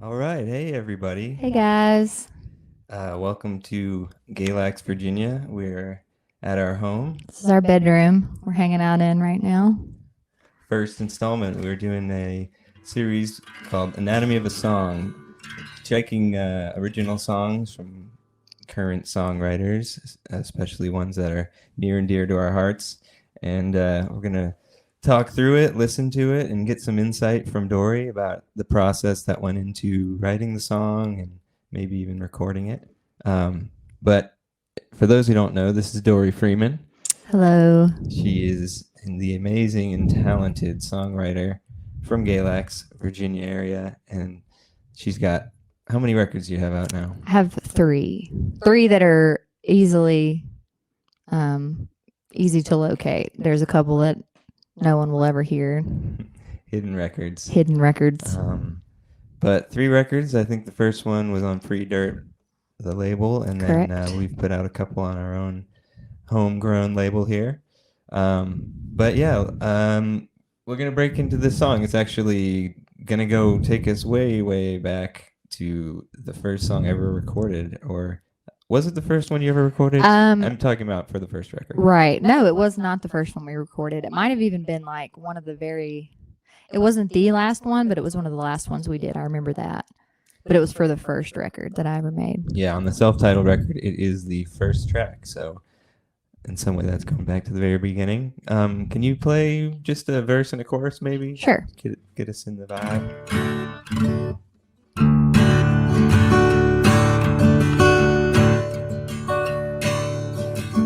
All right. Hey, everybody. Hey guys, Welcome to Galax, Virginia. We're at our home. this is our bedroom we're hanging out in right now. First installment. We're doing a series called Anatomy of a Song, checking original songs from current songwriters, especially ones that are near and dear to our hearts. And we're going to talk through it, listen to it, and get some insight from Dori about the process that went into writing the song and maybe even recording it. But for those who don't know, this is Dori Freeman. Hello. She is the amazing and talented songwriter from Galax, Virginia area, and she's got how many records do you have out now? I have three that are um, easy to locate. There's a couple that no one will ever hear. Hidden records. Hidden records. But 3 records. I think the first one was on Free Dirt, the label, and then we've put out a couple on our own homegrown label here. But yeah, we're gonna break into this song. It's actually gonna go take us way, way back to the first song ever recorded, or was it the first one you ever recorded? I'm talking about for the first record. Right. No, it was not the first one we recorded. It might have even been like one of the very. It wasn't the last one, but it was one of the last ones we did. I remember that. But it was for the first record that I ever made. Yeah, on the self-titled record, it is the first track. So in some way, that's going back to the very beginning. Can you play just a verse and a chorus, maybe? Sure. Get us in the vibe.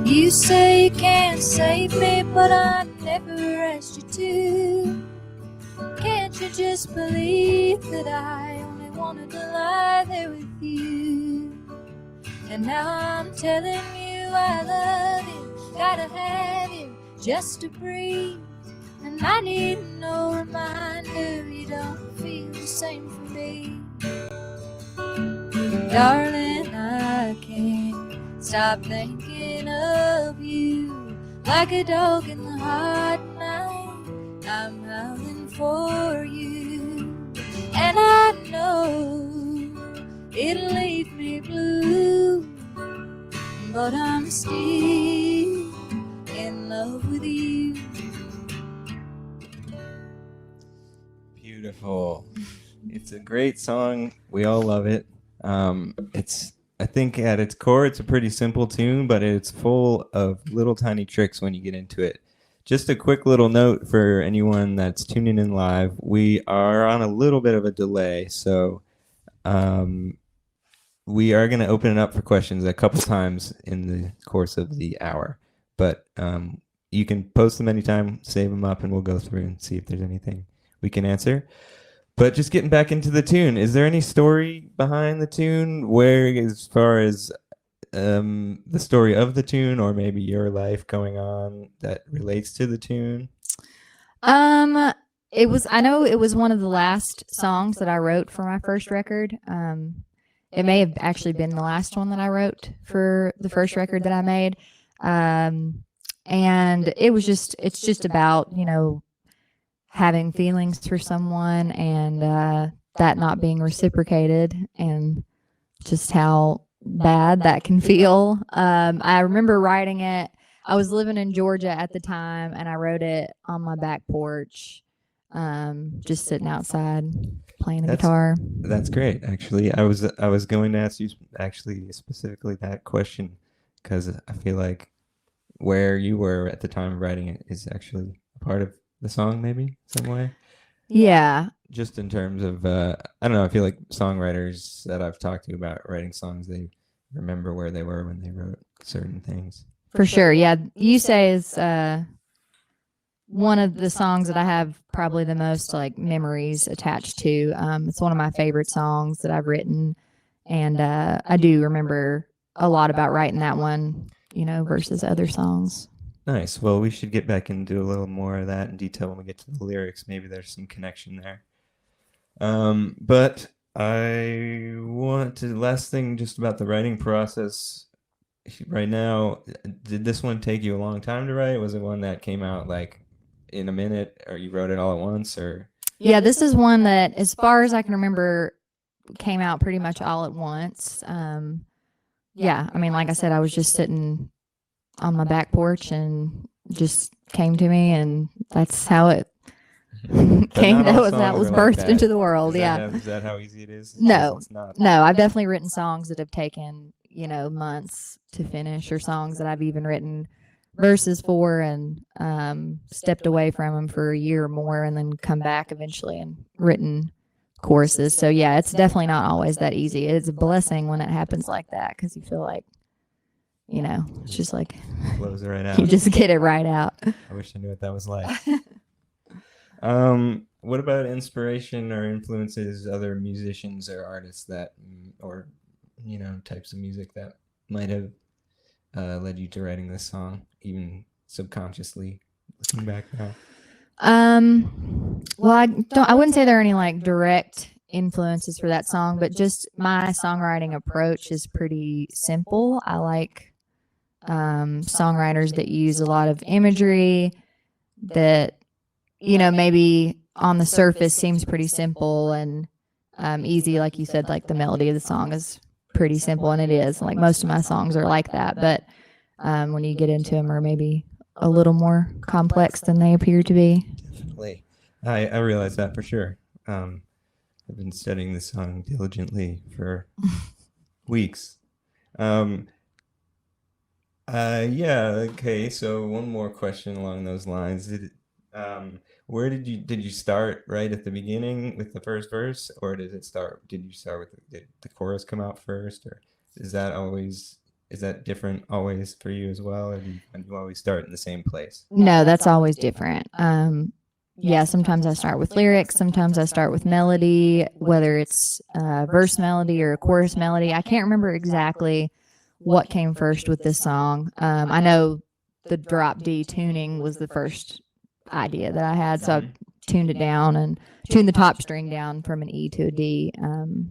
You say you can't save me, but I never asked you to. Can't you just believe that I only wanted to lie there with you? And now I'm telling you I love you, gotta have you just to breathe. And I need no reminder you don't feel the same for me. Darling, I can't stop thinking of you. Like a dog in the hot night, I'm howling for you. And I know it'll leave me blue, but I'm still in love with you. Beautiful. It's a great song. We all love it. I think at its core, it's a pretty simple tune, but it's full of little tiny tricks when you get into it. Just a quick little note for anyone that's tuning in live. We are on a little bit of a delay, so we are going to open it up for questions a couple times in the course of the hour. But you can post them anytime, save them up, and we'll go through and see if there's anything we can answer. But just getting back into the tune, is there any story behind the tune? Where, as far as the story of the tune, or maybe your life going on that relates to the tune? It was. I know it was one of the last songs that I wrote for my first record. It may have actually been the last one that I wrote for the first record that I made. And it was just. It's just about having feelings for someone and that not being reciprocated and just how bad that can feel. I remember writing it. I was living in Georgia at the time, and I wrote it on my back porch, just sitting outside playing the guitar. That's great. Actually, I was going to ask you actually specifically that question because I feel like where you were at the time of writing it is actually a part of the song, maybe some way. Yeah. Just in terms of, I don't know. I feel like songwriters that I've talked to about writing songs, they remember where they were when they wrote certain things. For sure. Yeah. You Say is one of the songs that I have probably the most like memories attached to. It's one of my favorite songs that I've written. And I do remember a lot about writing that one, versus other songs. Nice. Well, we should get back into a little more of that in detail when we get to the lyrics. Maybe there's some connection there. But I want to, last thing just about the writing process right now. Did this one take you a long time to write? Was it one that came out like in a minute, or you wrote it all at once, or? Yeah, this is one that, as far as I can remember, came out pretty much all at once. Yeah, I mean, like I said, I was just sitting on my back porch and just came to me, and that's how it came. not all That was songs are like birthed that. into the world. Is that how easy it is? No. It's not. No, I've definitely written songs that have taken, months to finish, or songs that I've even written verses for and stepped away from them for a year or more and then come back eventually and written choruses. So yeah, it's definitely not always that easy. It's a blessing when it happens like that, because you feel like, it's just like Flows right out. you just get it right out. I wish I knew what that was like. What about inspiration or influences, other musicians or artists that, or types of music that might have led you to writing this song, even subconsciously, looking back now? Well, I wouldn't say there are any like direct influences for that song, but just my songwriting approach is pretty simple. I like songwriters that use a lot of imagery that, maybe on the surface seems pretty simple and easy. Like you said, like the melody of the song is pretty simple, and it is. Like most of my songs are like that, but when you get into them, are maybe a little more complex than they appear to be. Definitely. I realize that for sure. I've been studying this song diligently for weeks. Yeah, okay, so one more question along those lines. Where did you start right at the beginning with the first verse, or did you start with did the chorus come out first, or is that different always for you as well, or do you always start in the same place? No, that's always different. Yeah, sometimes I start with lyrics, sometimes I start with melody, whether it's a verse melody or a chorus melody. I can't remember exactly what came first with this song. I know the drop D tuning was the first idea that I had, so I tuned it down and tuned the top string down from an E to a D.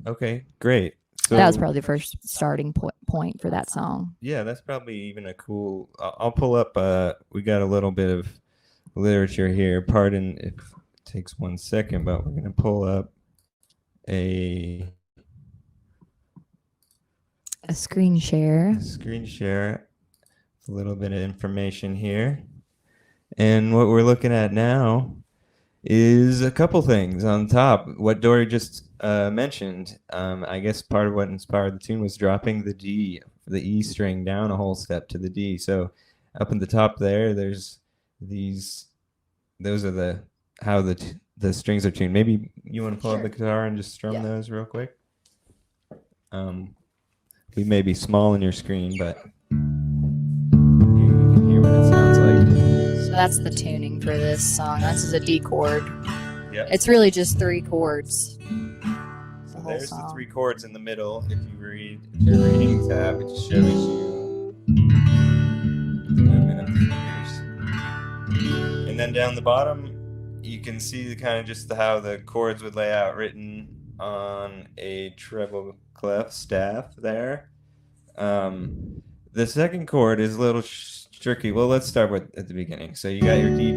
Okay, great. So that was probably the first starting point for that song. Yeah, that's probably even a cool. I'll pull up. We got a little bit of literature here. Pardon if it takes 1 second, but we're gonna pull up a screen share. A little bit of information here. And what we're looking at now is a couple things on top. What Dori just mentioned. I guess part of what inspired the tune was dropping the E string down a whole step to the D. So up in the top there's these. Those are how the strings are tuned. Maybe you want to pull up the guitar and just strum those real quick. We may be small on your screen, but you can hear what it sounds like. So that's the tuning for this song. This is a D chord. Yep. It's really just 3 chords. So there's the 3 chords in the middle. If you read your reading tab, it just shows you the movement of the fingers. And then down the bottom, you can see kind of just how the chords would lay out written on a treble clef staff there. The second chord is a little tricky. Well, let's start at the beginning. So you got your D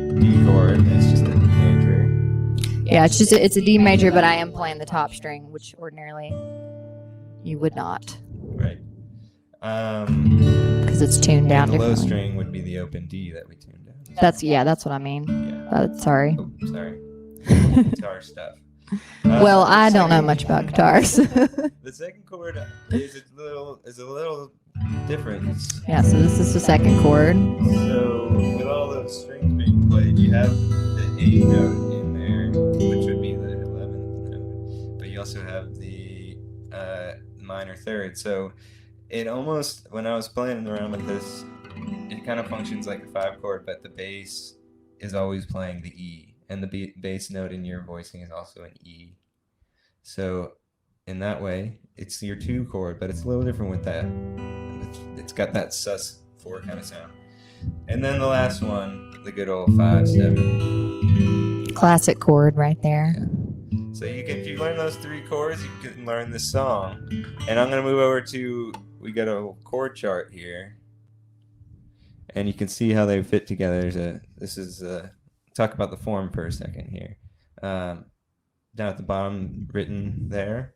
chord. It's just a D major. Yeah, it's a D major, but I am playing the top string, which ordinarily you would not. Right. Because it's tuned down. The low string would be the open D that we tuned down. That's what I mean. Yeah. Sorry. Oh, sorry. Guitar stuff. Well, I don't know much about guitars. The second chord is a little different. Yeah, so this is the second chord. So with all those strings being played, you have the A note in there, which would be the 11th note, but you also have the minor third. So it almost, when I was playing around with this, it kind of functions like a 5 chord, but the bass is always playing the E, and the bass note in your voicing is also an E. So in that way, it's your 2 chord, but it's a little different with that. It's got that sus4 kind of sound. And then the last one, the good old 5/7. Classic chord right there. Yeah. So if you learn those 3 chords, you can learn this song. And I'm gonna move over to, we got a chord chart here, and you can see how they fit together. Talk about the form for a second here. Down at the bottom, written there,